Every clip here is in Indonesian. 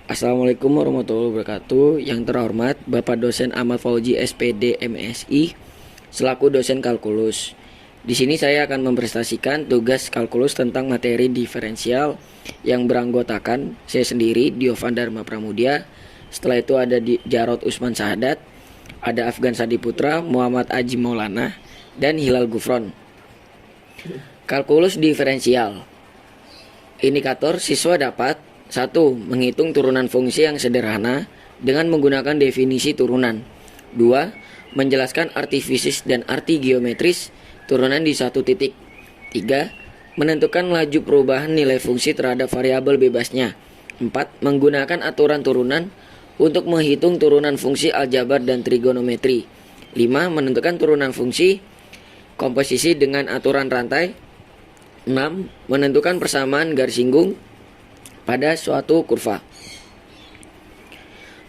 Assalamualaikum warahmatullahi wabarakatuh. Yang terhormat Bapak Dosen Ahmad Fauzi SPD MSI selaku dosen kalkulus. Di sini saya akan mempresentasikan tugas kalkulus tentang materi diferensial yang beranggotakan saya sendiri, Diovan Dharma Pramudia. Setelah itu ada Jarod Usman Sahadat, ada Afgan Sadi Putra, Muhammad Aji Maulana, dan Hilal Gufron. Kalkulus diferensial. Indikator siswa dapat 1. Menghitung turunan fungsi yang sederhana dengan menggunakan definisi turunan. 2. Menjelaskan arti fisik dan arti geometris turunan di satu titik. 3. Menentukan laju perubahan nilai fungsi terhadap variabel bebasnya. 4. Menggunakan aturan turunan untuk menghitung turunan fungsi aljabar dan trigonometri. 5. Menentukan turunan fungsi komposisi dengan aturan rantai. 6. Menentukan persamaan garis singgung pada suatu kurva.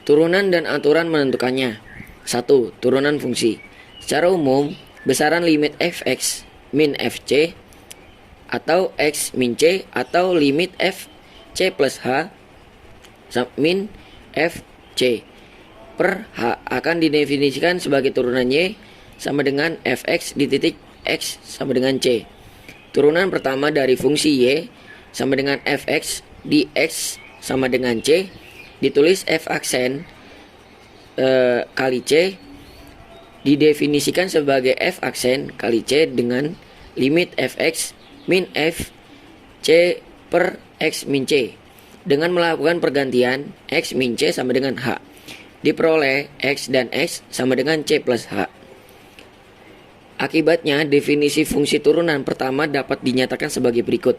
Turunan dan aturan menentukannya. 1. Turunan fungsi. Secara umum, besaran limit fx min fc atau x min c atau limit fc plus h min fc per h akan didefinisikan sebagai turunan y sama dengan fx di titik x sama dengan c. Turunan pertama dari fungsi y sama dengan fx di x sama dengan c, ditulis f aksen kali c didefinisikan sebagai f aksen kali c dengan limit fx min f c per x min c. Dengan melakukan pergantian x min c sama dengan h, diperoleh x dan x sama dengan c plus h. Akibatnya, definisi fungsi turunan pertama dapat dinyatakan sebagai berikut.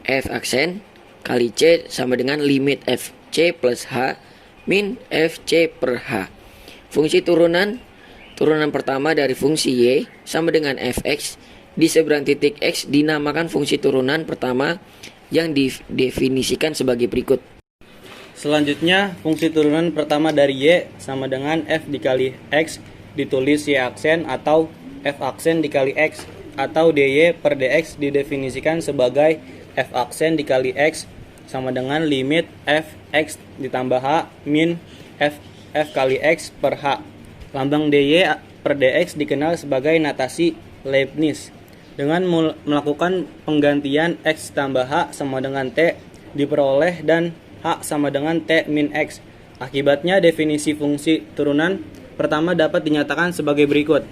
F aksen kali C sama dengan limit FC plus H min FC per H. Fungsi turunan pertama dari fungsi Y sama dengan Fx di seberang titik X dinamakan fungsi turunan pertama yang didefinisikan sebagai berikut. Selanjutnya, fungsi turunan pertama dari Y sama dengan F dikali X ditulis Y aksen atau F aksen dikali X atau dy per dx didefinisikan sebagai f aksen dikali x sama dengan limit fx ditambah h min f kali x per h. Lambang dy per dx dikenal sebagai natasi Leibniz. Dengan melakukan penggantian x tambah h sama dengan t diperoleh dan h sama dengan t min x. Akibatnya definisi fungsi turunan pertama dapat dinyatakan sebagai berikut.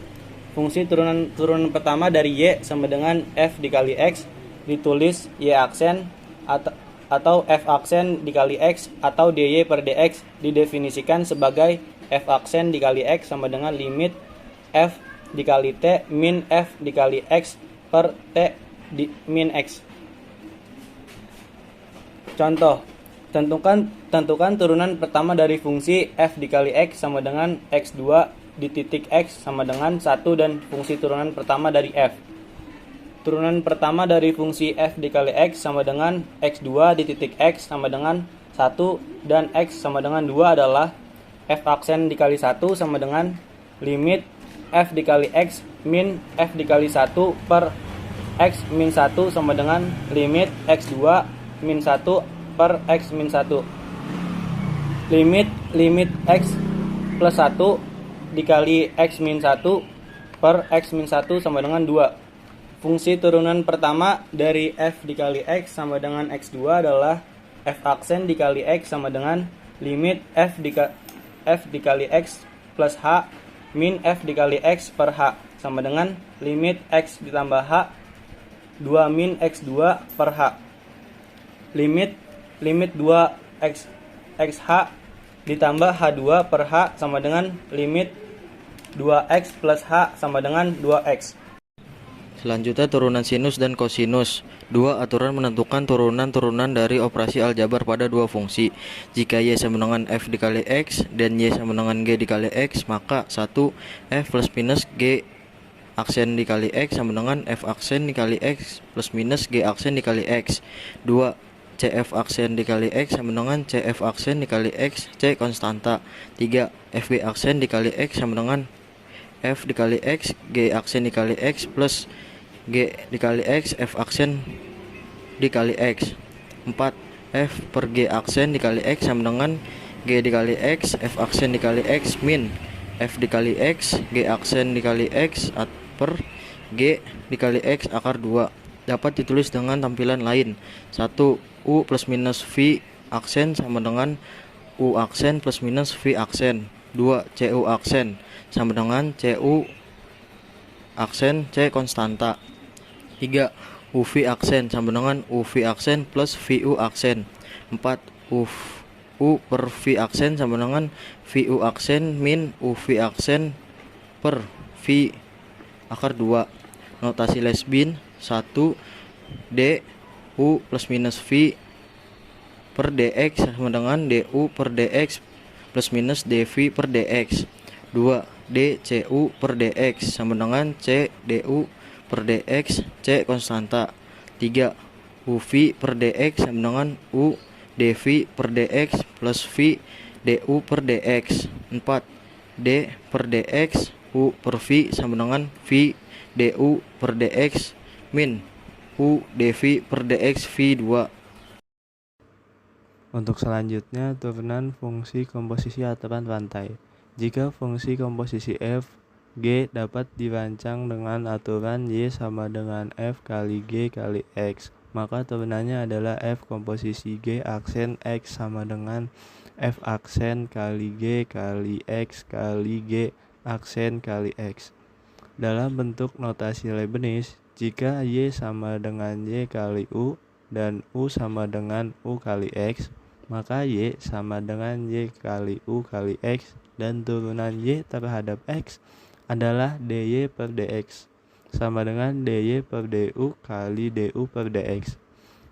Fungsi turunan pertama dari y sama dengan f dikali x ditulis y aksen atau f aksen dikali x atau dy per dx didefinisikan sebagai f aksen dikali x sama dengan limit f dikali t min f dikali x per t min x. Contoh, tentukan turunan pertama dari fungsi f dikali x sama dengan x2 di titik x sama dengan 1 dan fungsi turunan pertama dari f. Turunan pertama dari fungsi f dikali x sama dengan x2 di titik x sama dengan 1 dan x sama dengan 2 adalah f aksen dikali 1 sama dengan limit f dikali x min f dikali 1 per x min 1 sama dengan limit x2 min 1 per x min 1. Limit x plus 1 dikali x min 1 per x min 1 sama dengan 2. Fungsi turunan pertama dari f dikali x sama dengan x2 adalah f aksen dikali x sama dengan limit f dikali x plus h min f dikali x per h sama dengan limit x ditambah h 2 min x2 per h. Limit 2x h ditambah h2 per h sama dengan limit 2x plus h sama dengan 2x. Selanjutnya turunan sinus dan kosinus. 2. Aturan menentukan turunan-turunan dari operasi aljabar pada dua fungsi. Jika y sama dengan f dikali x dan y sama dengan g dikali x, maka 1. F plus minus g aksen dikali x sama dengan f aksen dikali x plus minus g aksen dikali x. 2. Cf aksen dikali x sama dengan Cf aksen dikali x, C konstanta. 3. Fg aksen dikali x sama dengan F dikali x, G aksen dikali x plus G dikali x, F aksen dikali x. 4. F per G aksen dikali X sama dengan G dikali X, F aksen dikali X min F dikali X, G aksen dikali X per G dikali X akar 2. Dapat ditulis dengan tampilan lain. 1. U plus minus V aksen sama dengan U aksen plus minus V aksen. 2. CU aksen sama dengan CU aksen C konstanta. 3. UV aksen sama dengan UV aksen plus VU aksen. 4. U per V aksen sama dengan VU aksen min UV aksen per V akar 2. Notasi Lesbin. 1. D U plus minus V per DX sama dengan DU per DX plus minus DV per DX. 2. D CU per DX sama dengan C DU per DX C konstanta. 3. UV per DX sama dengan U DV per DX plus V DU per DX. 4. D per DX U per V sama dengan V DU per DX min U DV per DX V2. Untuk selanjutnya, turunan fungsi komposisi aturan rantai. Jika fungsi komposisi f, G dapat dirancang dengan aturan Y sama dengan F kali G kali X, maka turunannya adalah F komposisi G aksen X sama dengan F aksen kali G kali X kali G aksen kali X. Dalam bentuk notasi Leibniz, jika Y sama dengan Y kali U dan U sama dengan U kali X, maka Y sama dengan Y kali U kali X dan turunan Y terhadap X adalah dy per dx sama dengan dy per du kali du per dx.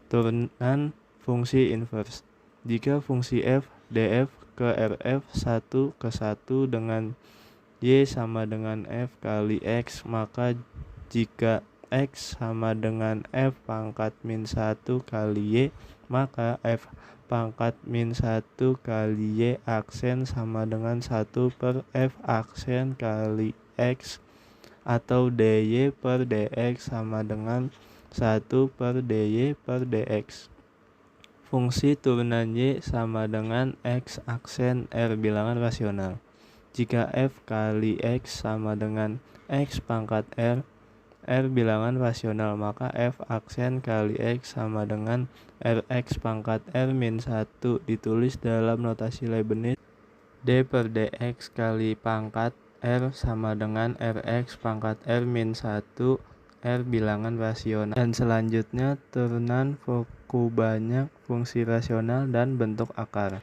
Turunan fungsi inverse. Jika fungsi f df ke rf 1 ke 1 dengan y sama dengan f kali x, maka jika x sama dengan f pangkat min 1 kali y, maka f pangkat min 1 kali y aksen sama dengan 1 per f aksen kali x, atau dy per dx sama dengan 1 per dy per dx. Fungsi turunan y sama dengan x aksen r bilangan rasional. Jika f kali x sama dengan x pangkat r bilangan rasional, maka f aksen kali x sama dengan rx pangkat r min 1 ditulis dalam notasi Leibniz d per dx kali pangkat r sama dengan rx pangkat r min 1 r bilangan rasional. Dan selanjutnya turunan Foku banyak fungsi rasional dan bentuk akar.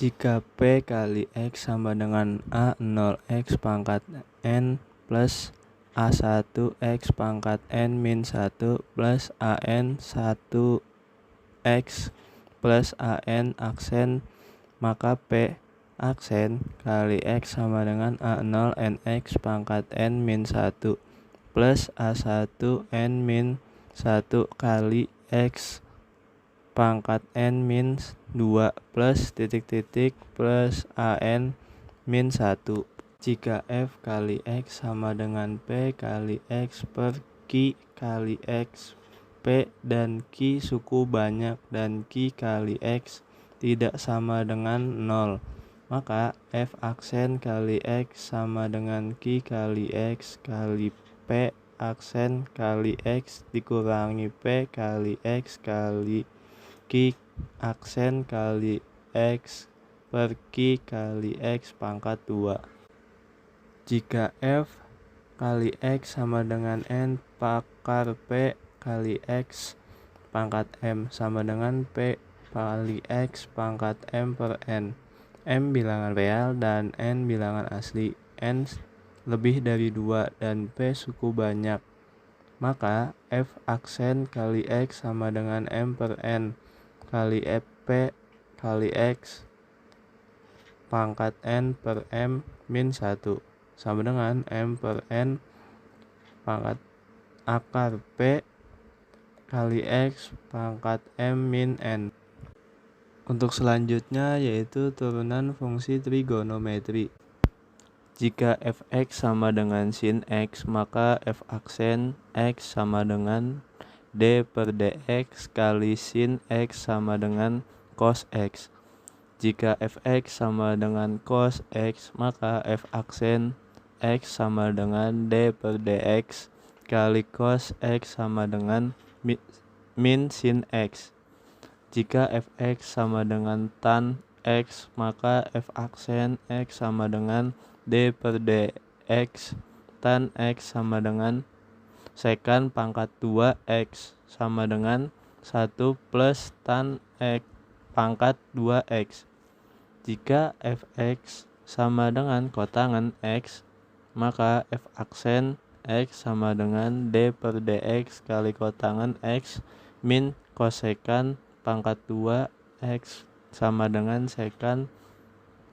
Jika p kali x sama dengan a0x pangkat n plus a1x pangkat n min 1 plus an 1x plus an aksen, maka p aksen kali x sama dengan a0 nx pangkat n min 1 plus a1 n min 1 kali x pangkat n min 2 plus titik-titik plus an min 1. Jika f kali x sama dengan p kali x per q kali x, p dan q suku banyak dan q kali x tidak sama dengan 0, maka f aksen kali x sama dengan q kali x kali p aksen kali x dikurangi p kali x kali q aksen kali x per q kali x pangkat 2. Jika f kali x sama dengan n pakar p kali x pangkat m sama dengan p kali x pangkat m per n, m bilangan real dan n bilangan asli, n lebih dari 2 dan p suku banyak, maka f aksen kali x sama dengan m per n kali p kali x pangkat n per m min 1 sama dengan m per n pangkat akar p kali x pangkat m min n. Untuk selanjutnya yaitu turunan fungsi trigonometri. Jika fx sama dengan sin x, maka f aksen x sama dengan D per dx kali sin x sama dengan cos x. Jika fx sama dengan cos x, maka f aksen x sama dengan D per dx kali cos x sama dengan min sin x. Jika fx sama dengan tan x, maka f aksen x sama dengan D per dx tan x sama dengan sekan pangkat 2x sama dengan 1 plus tan x pangkat 2x. Jika fx sama dengan kotangan x, maka f aksen x sama dengan D per dx kali kotangan x min kosekan pangkat 2x sama dengan sekan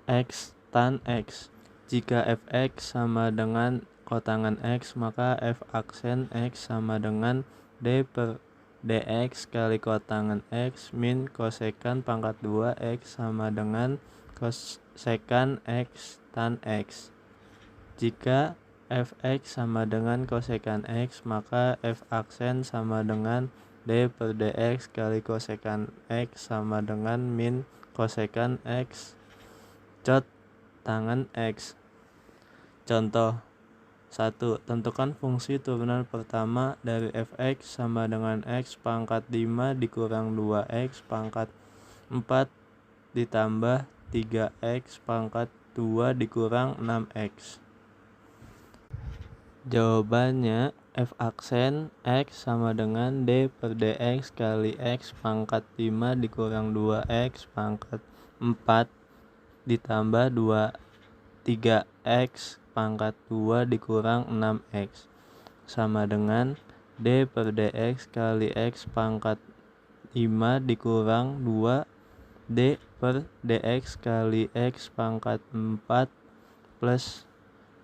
x tan x. Jika fx sama dengan kotangan x, maka f aksen x sama dengan D per dx kali kotangan x min kosekan pangkat 2x sama dengan kosekan x tan x. Jika fx sama dengan kosekan x, maka f aksen sama dengan D per dx kali kosekan x sama dengan min kosekan x cot tangan x. Contoh 1. Tentukan fungsi turunan pertama dari fx sama dengan x pangkat 5 dikurang 2x pangkat 4 ditambah 3x pangkat 2 dikurang 6x. Jawabannya f aksen x sama dengan D per dx kali x pangkat 5 dikurang 2x pangkat 4 ditambah 3x pangkat 2 dikurang 6x sama dengan D per dx kali x pangkat 5 dikurang 2 D per dx kali x pangkat 4 plus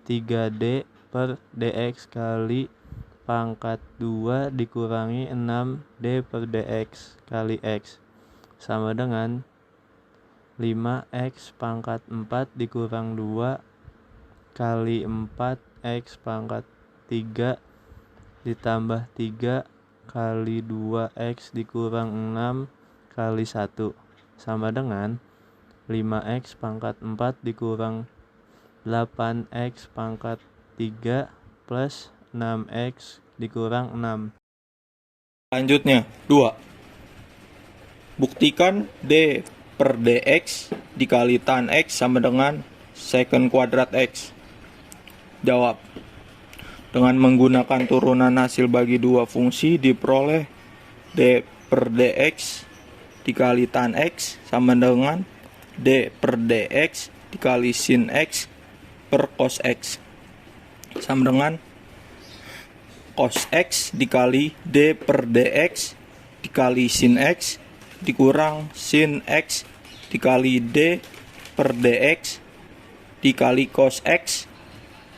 3D per dx kali pangkat 2 dikurangi 6D per dx kali x sama dengan 5x pangkat 4 dikurang 2 kali 4x pangkat 3 ditambah 3 kali 2x dikurang 6 kali 1 sama dengan 5x pangkat 4 dikurang 8x pangkat 3 plus 6x dikurang 6. Selanjutnya 2. Buktikan D per dx dikali tan x sama dengan secant kuadrat x. Jawab. Dengan menggunakan turunan hasil bagi dua fungsi diperoleh D per dx dikali tan x sama dengan D per dx dikali sin x per cos x sama dengan cos x dikali D per dx dikali sin x dikurang sin x dikali D per dx dikali cos x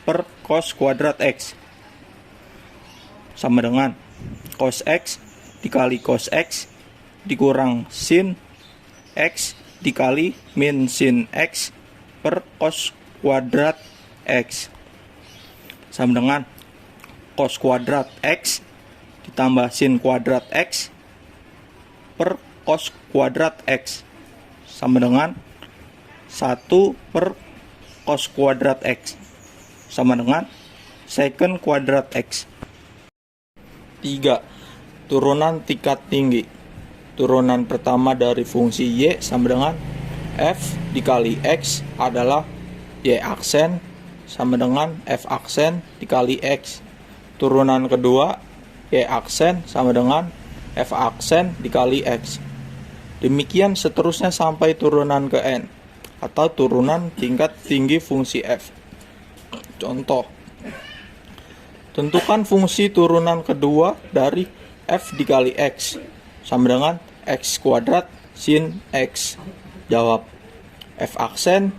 per cos kuadrat x sama dengan cos x dikali cos x dikurang sin x dikali min sin x per cos kuadrat x sama dengan cos kuadrat x ditambah sin kuadrat x per cos kuadrat x sama dengan 1 per cos kuadrat x sama dengan secant kuadrat x. 3. Turunan tingkat tinggi. Turunan pertama dari fungsi y sama dengan f dikali x adalah y aksen sama dengan f aksen dikali x. Turunan kedua y aksen sama dengan f aksen dikali x. Demikian seterusnya sampai turunan ke n atau turunan tingkat tinggi fungsi f. Contoh, tentukan fungsi turunan kedua dari f dikali x sama dengan x kuadrat sin x. Jawab. F aksen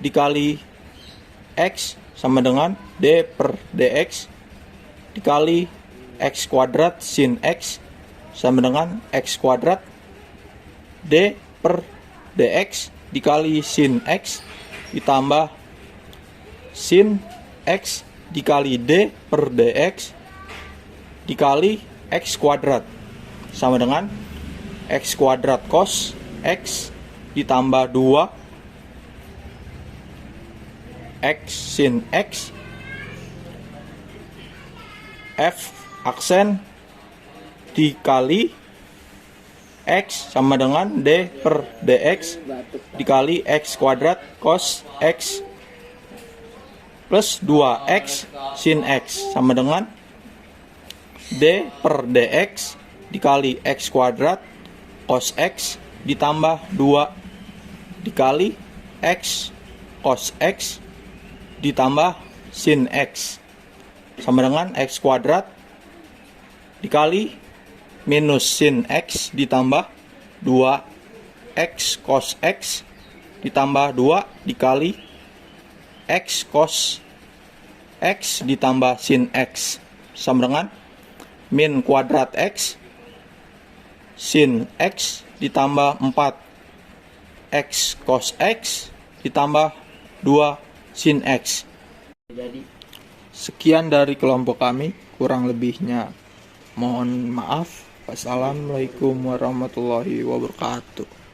dikali x sama dengan D per dx dikali x kuadrat sin x sama dengan x kuadrat D per dx dikali sin x ditambah sin x dikali D per dx dikali X kuadrat sama dengan X kuadrat cos X ditambah 2 X sin X F aksen dikali X sama dengan D per DX dikali X kuadrat cos X plus 2X sin X sama dengan D per DX dikali X kuadrat cos X ditambah 2 dikali X cos X ditambah sin X sama dengan X kuadrat dikali minus sin X ditambah 2X cos X ditambah 2 dikali X cos X ditambah sin X sama dengan min kuadrat X sin X ditambah 4 X cos X ditambah 2 sin X. Sekian dari kelompok kami, kurang lebihnya mohon maaf. Wassalamualaikum warahmatullahi wabarakatuh.